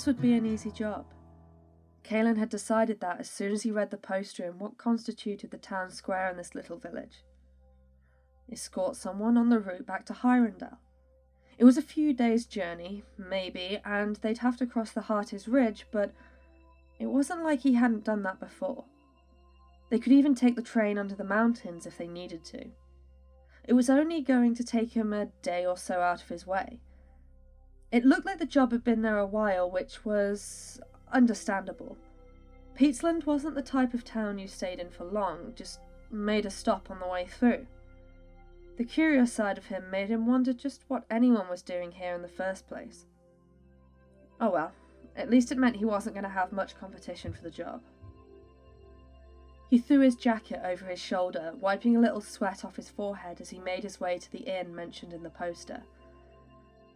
this would be an easy job. Caelan had decided that as soon as he read the poster in what constituted the town square in this little village. Escort someone on the route back to Hyrendale. It was a few days' journey, maybe, and they'd have to cross the Hearties Ridge, but it wasn't like he hadn't done that before. They could even take the train under the mountains if they needed to. It was only going to take him a day or so out of his way. It looked like the job had been there a while, which was understandable. Peatsland wasn't the type of town you stayed in for long, just made a stop on the way through. The curious side of him made him wonder just what anyone was doing here in the first place. Oh well, at least it meant he wasn't going to have much competition for the job. He threw his jacket over his shoulder, wiping a little sweat off his forehead as he made his way to the inn mentioned in the poster.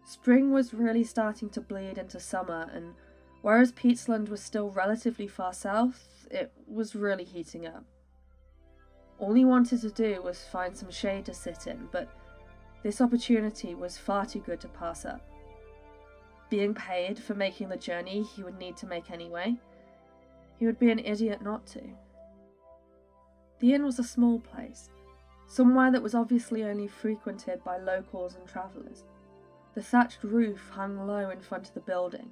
Spring was really starting to bleed into summer, and whereas Peatsland was still relatively far south, it was really heating up. All he wanted to do was find some shade to sit in, but this opportunity was far too good to pass up. Being paid for making the journey he would need to make anyway, he would be an idiot not to. The inn was a small place, somewhere that was obviously only frequented by locals and travellers. The thatched roof hung low in front of the building,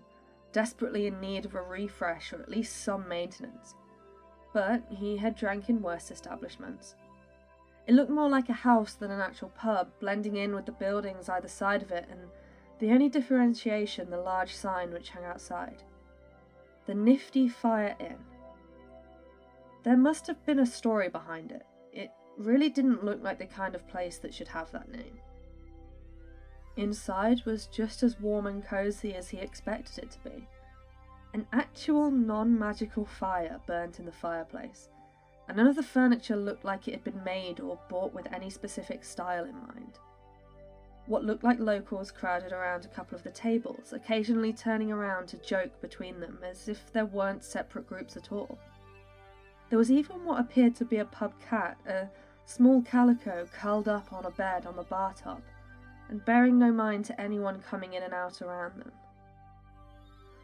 desperately in need of a refresh or at least some maintenance. But he had drank in worse establishments. It looked more like a house than an actual pub, blending in with the buildings either side of it, and the only differentiation the large sign which hung outside. The Nifty Fire Inn. There must have been a story behind it. It really didn't look like the kind of place that should have that name. Inside was just as warm and cosy as he expected it to be. An actual non-magical fire burnt in the fireplace, and none of the furniture looked like it had been made or bought with any specific style in mind. What looked like locals crowded around a couple of the tables, occasionally turning around to joke between them as if there weren't separate groups at all. There was even what appeared to be a pub cat, a small calico curled up on a bed on the bar top, and bearing no mind to anyone coming in and out around them.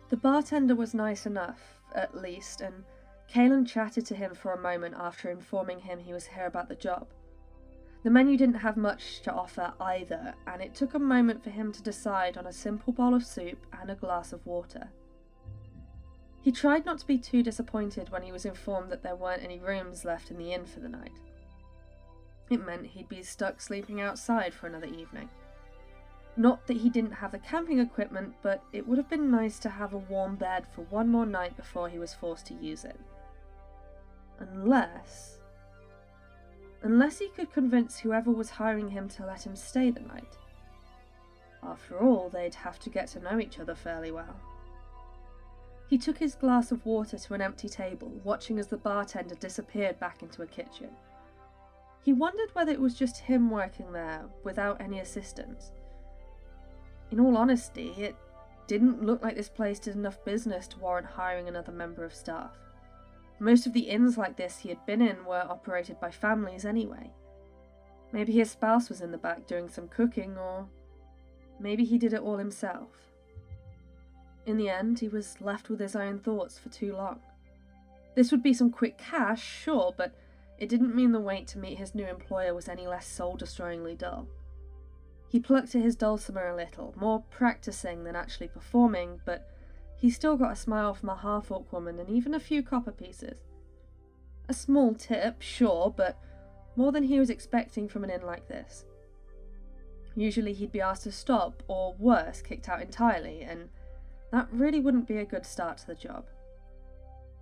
The bartender was nice enough, at least, and Caelan chatted to him for a moment after informing him he was here about the job. The menu didn't have much to offer either, and it took a moment for him to decide on a simple bowl of soup and a glass of water. He tried not to be too disappointed when he was informed that there weren't any rooms left in the inn for the night. It meant he'd be stuck sleeping outside for another evening. Not that he didn't have the camping equipment, but it would have been nice to have a warm bed for one more night before he was forced to use it. Unless he could convince whoever was hiring him to let him stay the night. After all, they'd have to get to know each other fairly well. He took his glass of water to an empty table, watching as the bartender disappeared back into a kitchen. He wondered whether it was just him working there, without any assistants. In all honesty, it didn't look like this place did enough business to warrant hiring another member of staff. Most of the inns like this he had been in were operated by families anyway. Maybe his spouse was in the back doing some cooking, or maybe he did it all himself. In the end, he was left with his own thoughts for too long. This would be some quick cash, sure, but it didn't mean the wait to meet his new employer was any less soul-destroyingly dull. He plucked at his dulcimer a little, more practicing than actually performing, but he still got a smile from a half-orc woman and even a few copper pieces. A small tip, sure, but more than he was expecting from an inn like this. Usually he'd be asked to stop, or worse, kicked out entirely, and that really wouldn't be a good start to the job.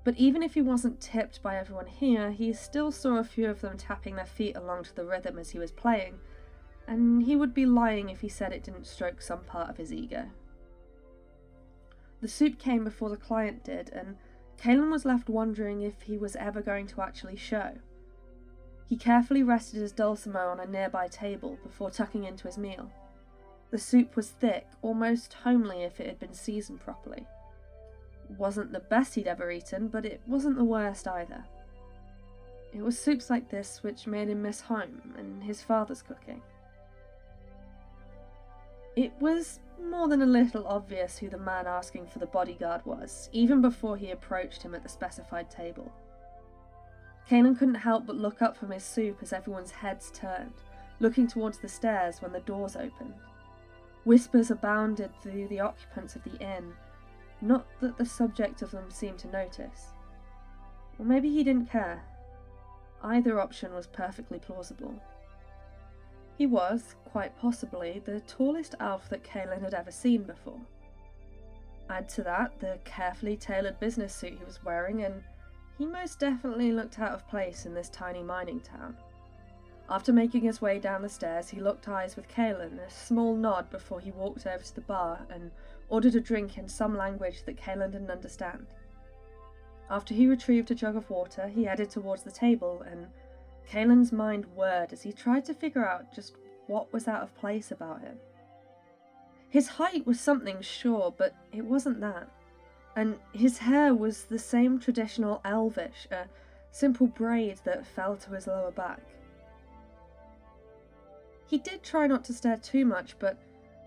But even if he wasn't tipped by everyone here, he still saw a few of them tapping their feet along to the rhythm as he was playing, and he would be lying if he said it didn't stroke some part of his ego. The soup came before the client did, and Caelan was left wondering if he was ever going to actually show. He carefully rested his dulcimer on a nearby table before tucking into his meal. The soup was thick, almost homely if it had been seasoned properly. It wasn't the best he'd ever eaten, but it wasn't the worst either. It was soups like this which made him miss home and his father's cooking. It was more than a little obvious who the man asking for the bodyguard was, even before he approached him at the specified table. Caelan couldn't help but look up from his soup as everyone's heads turned, looking towards the stairs when the doors opened. Whispers abounded through the occupants of the inn, not that the subject of them seemed to notice. Or maybe he didn't care. Either option was perfectly plausible. He was, quite possibly, the tallest elf that Caelan had ever seen before. Add to that the carefully tailored business suit he was wearing, and he most definitely looked out of place in this tiny mining town. After making his way down the stairs, he locked eyes with Caelan, a small nod before he walked over to the bar and ordered a drink in some language that Caelan didn't understand. After he retrieved a jug of water, he headed towards the table, and Caelan's mind whirred as he tried to figure out just what was out of place about him. His height was something, sure, but it wasn't that. And his hair was the same traditional elvish, a simple braid that fell to his lower back. He did try not to stare too much, but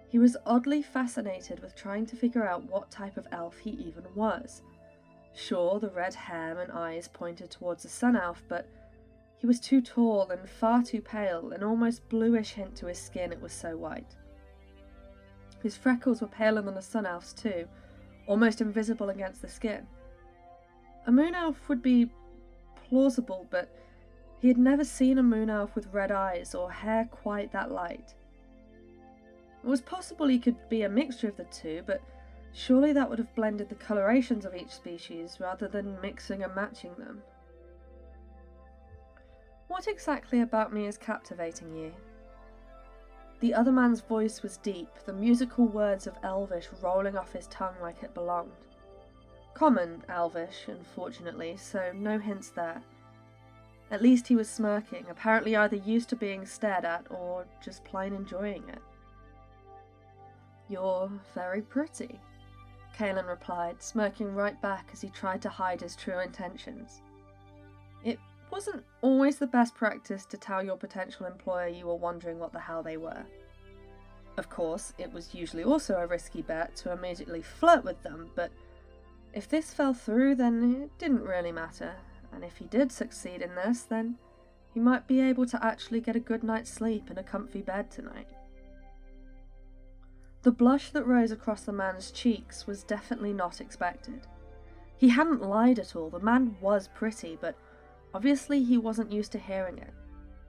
he was oddly fascinated with trying to figure out what type of elf he even was. Sure, the red hair and eyes pointed towards a sun elf, but he was too tall and far too pale, an almost bluish hint to his skin, it was so white. His freckles were paler than a sun elf's too, almost invisible against the skin. A moon elf would be plausible, but he had never seen a moon elf with red eyes or hair quite that light. It was possible he could be a mixture of the two, but surely that would have blended the colorations of each species rather than mixing and matching them. What exactly about me is captivating you? The other man's voice was deep, the musical words of Elvish rolling off his tongue like it belonged. Common Elvish, unfortunately, so no hints there. At least he was smirking, apparently either used to being stared at or just plain enjoying it. "You're very pretty," Caelan replied, smirking right back as he tried to hide his true intentions. It wasn't always the best practice to tell your potential employer you were wondering what the hell they were. Of course, it was usually also a risky bet to immediately flirt with them, but if this fell through, then it didn't really matter, and if he did succeed in this, then he might be able to actually get a good night's sleep in a comfy bed tonight. The blush that rose across the man's cheeks was definitely not expected. He hadn't lied at all, the man was pretty, but obviously he wasn't used to hearing it.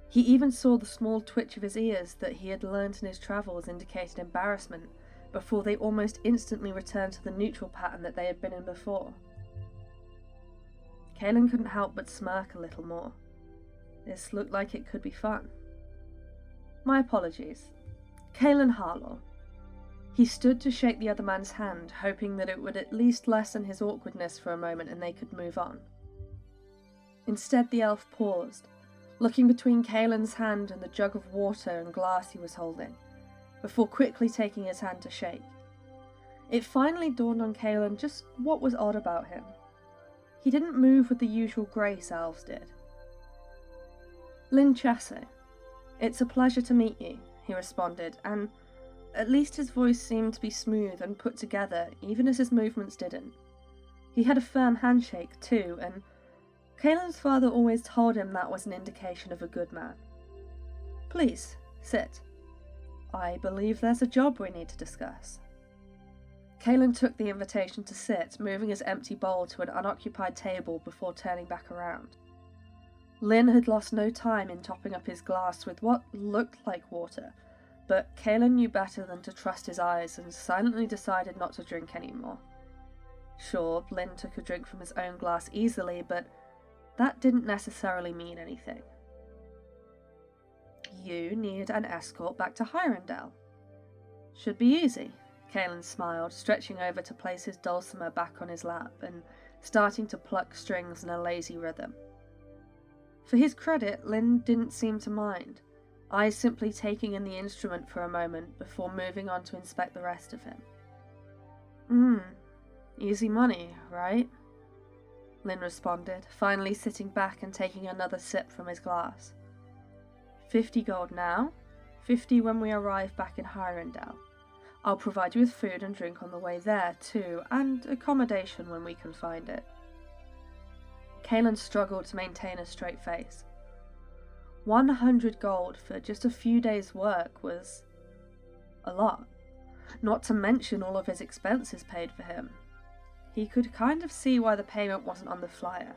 He even saw the small twitch of his ears that he had learnt in his travels indicated embarrassment, before they almost instantly returned to the neutral pattern that they had been in before. Caelan couldn't help but smirk a little more. This looked like it could be fun. "My apologies. Caelan Harlaw." He stood to shake the other man's hand, hoping that it would at least lessen his awkwardness for a moment and they could move on. Instead, the elf paused, looking between Caelan's hand and the jug of water and glass he was holding, before quickly taking his hand to shake. It finally dawned on Caelan just what was odd about him. He didn't move with the usual grace elves did. "Lynn Chasso, it's a pleasure to meet you," he responded, and at least his voice seemed to be smooth and put together, even as his movements didn't. He had a firm handshake too, and Caelan's father always told him that was an indication of a good man. "Please, sit. I believe there's a job we need to discuss." Caelan took the invitation to sit, moving his empty bowl to an unoccupied table before turning back around. Lynn had lost no time in topping up his glass with what looked like water, but Caelan knew better than to trust his eyes and silently decided not to drink any more. Sure, Lynn took a drink from his own glass easily, but that didn't necessarily mean anything. "You need an escort back to Hyrendale. Should be easy," Caelan smiled, stretching over to place his dulcimer back on his lap and starting to pluck strings in a lazy rhythm. For his credit, Lynn didn't seem to mind, eyes simply taking in the instrument for a moment before moving on to inspect the rest of him. Easy money, right?" Lynn responded, finally sitting back and taking another sip from his glass. 50 gold now, 50 when we arrive back in Hyrendale. I'll provide you with food and drink on the way there too, and accommodation when we can find it. Caelan struggled to maintain a straight face. 100 gold for just a few days' work was a lot, not to mention all of his expenses paid for him. He could kind of see why the payment wasn't on the flyer.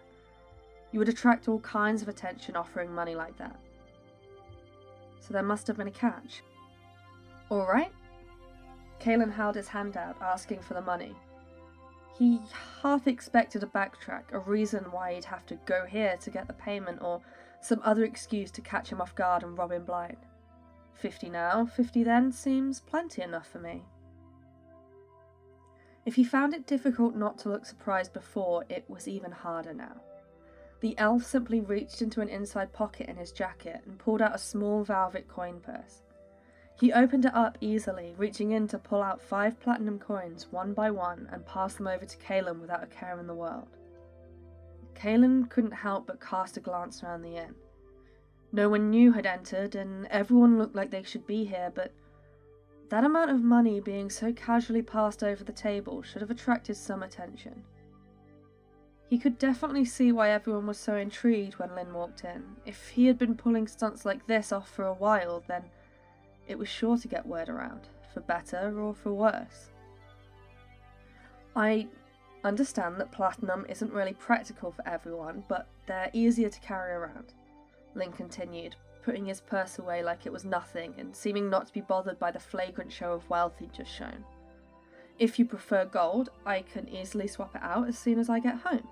You would attract all kinds of attention offering money like that. So there must have been a catch. All right? Caelan held his hand out, asking for the money. He half expected a backtrack, a reason why he'd have to go here to get the payment, or some other excuse to catch him off guard and rob him blind. 50 now, 50 then seems plenty enough for me. If he found it difficult not to look surprised before, it was even harder now. The elf simply reached into an inside pocket in his jacket and pulled out a small velvet coin purse. He opened it up easily, reaching in to pull out 5 platinum coins one by one and pass them over to Caelan without a care in the world. Caelan couldn't help but cast a glance around the inn. No one new had entered, and everyone looked like they should be here, but that amount of money being so casually passed over the table should have attracted some attention. He could definitely see why everyone was so intrigued when Lynn walked in. If he had been pulling stunts like this off for a while, then it was sure to get word around, for better or for worse. I understand that platinum isn't really practical for everyone, but they're easier to carry around, Lynn continued, putting his purse away like it was nothing and seeming not to be bothered by the flagrant show of wealth he'd just shown. If you prefer gold, I can easily swap it out as soon as I get home.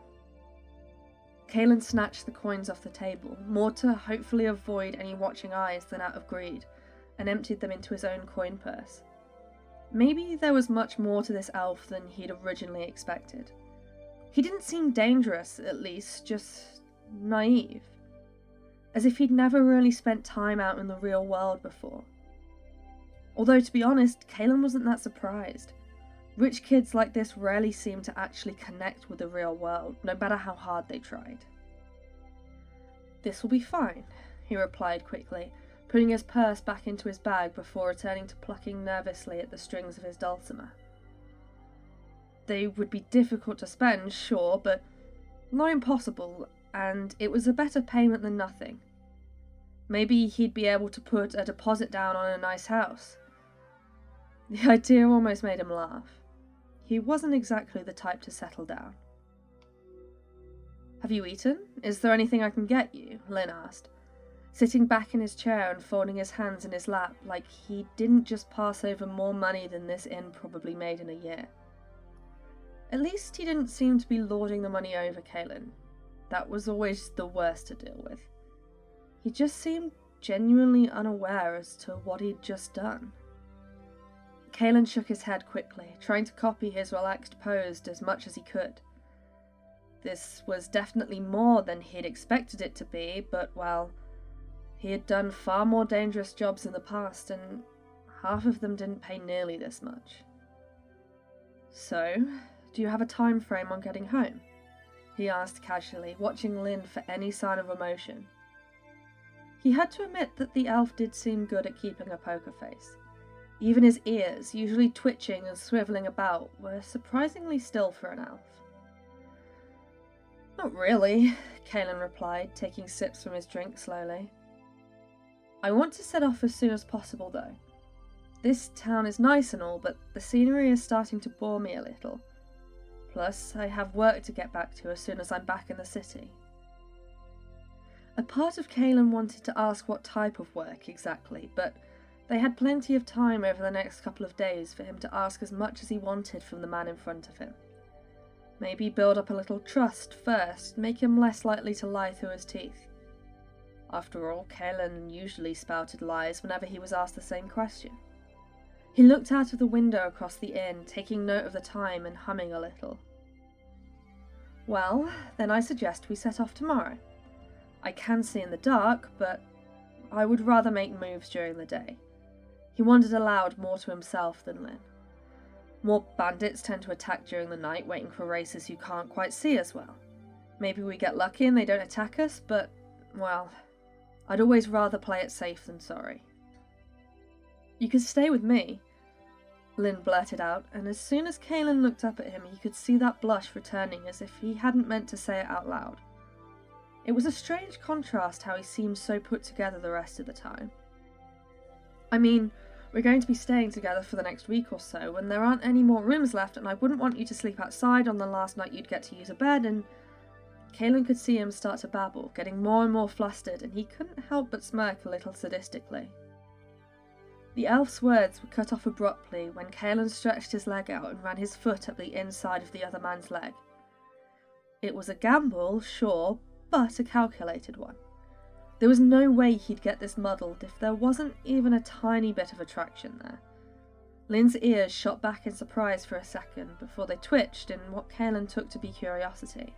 Caelan snatched the coins off the table, more to hopefully avoid any watching eyes than out of greed, and emptied them into his own coin purse. Maybe there was much more to this elf than he'd originally expected. He didn't seem dangerous, at least, just naive. As if he'd never really spent time out in the real world before. Although, to be honest, Caelan wasn't that surprised. Rich kids like this rarely seem to actually connect with the real world, no matter how hard they tried. "This will be fine," he replied quickly, putting his purse back into his bag before returning to plucking nervously at the strings of his dulcimer. They would be difficult to spend, sure, but not impossible, and it was a better payment than nothing. Maybe he'd be able to put a deposit down on a nice house. The idea almost made him laugh. He wasn't exactly the type to settle down. "Have you eaten? Is there anything I can get you?" Lynn asked, sitting back in his chair and folding his hands in his lap like he didn't just pass over more money than this inn probably made in a year. At least he didn't seem to be lording the money over Caelan. That was always the worst to deal with. He just seemed genuinely unaware as to what he'd just done. Caelan shook his head quickly, trying to copy his relaxed pose as much as he could. This was definitely more than he'd expected it to be, but, well, he had done far more dangerous jobs in the past, and half of them didn't pay nearly this much. "So, do you have a time frame on getting home?" he asked casually, watching Lynn for any sign of emotion. He had to admit that the elf did seem good at keeping a poker face. Even his ears, usually twitching and swiveling about, were surprisingly still for an elf. "Not really," Caelan replied, taking sips from his drink slowly. "I want to set off as soon as possible, though. This town is nice and all, but the scenery is starting to bore me a little. Plus, I have work to get back to as soon as I'm back in the city." A part of Caelan wanted to ask what type of work exactly, but they had plenty of time over the next couple of days for him to ask as much as he wanted from the man in front of him. Maybe build up a little trust first, make him less likely to lie through his teeth. After all, Caelan usually spouted lies whenever he was asked the same question. He looked out of the window across the inn, taking note of the time and humming a little. "Well, then I suggest we set off tomorrow. I can see in the dark, but I would rather make moves during the day." He wondered aloud more to himself than Lynn. "More bandits tend to attack during the night, waiting for racers who can't quite see as well. Maybe we get lucky and they don't attack us, but, well, I'd always rather play it safe than sorry." "You could stay with me." Lynn blurted out, and as soon as Caelan looked up at him, he could see that blush returning as if he hadn't meant to say it out loud. It was a strange contrast how he seemed so put together the rest of the time. I mean, we're going to be staying together for the next week or so, and there aren't any more rooms left, and I wouldn't want you to sleep outside on the last night you'd get to use a bed, and... Caelan could see him start to babble, getting more and more flustered, and he couldn't help but smirk a little sadistically. The elf's words were cut off abruptly when Caelan stretched his leg out and ran his foot up the inside of the other man's leg. It was a gamble, sure, but a calculated one. There was no way he'd get this muddled if there wasn't even a tiny bit of attraction there. Lynn's ears shot back in surprise for a second before they twitched in what Caelan took to be curiosity.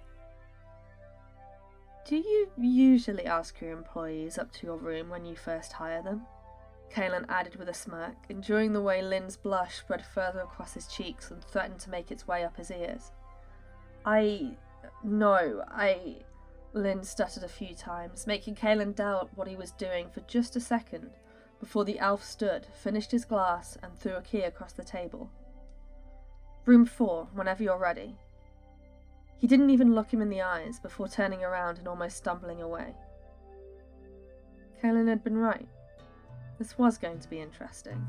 Do you usually ask your employees up to your room when you first hire them? Caelan added with a smirk, enjoying the way Lynn's blush spread further across his cheeks and threatened to make its way up his ears. No, Lynn stuttered a few times, making Caelan doubt what he was doing for just a second, before the elf stood, finished his glass, and threw a key across the table. Room 4, whenever you're ready. He didn't even look him in the eyes before turning around and almost stumbling away. Caelan had been right. This was going to be interesting.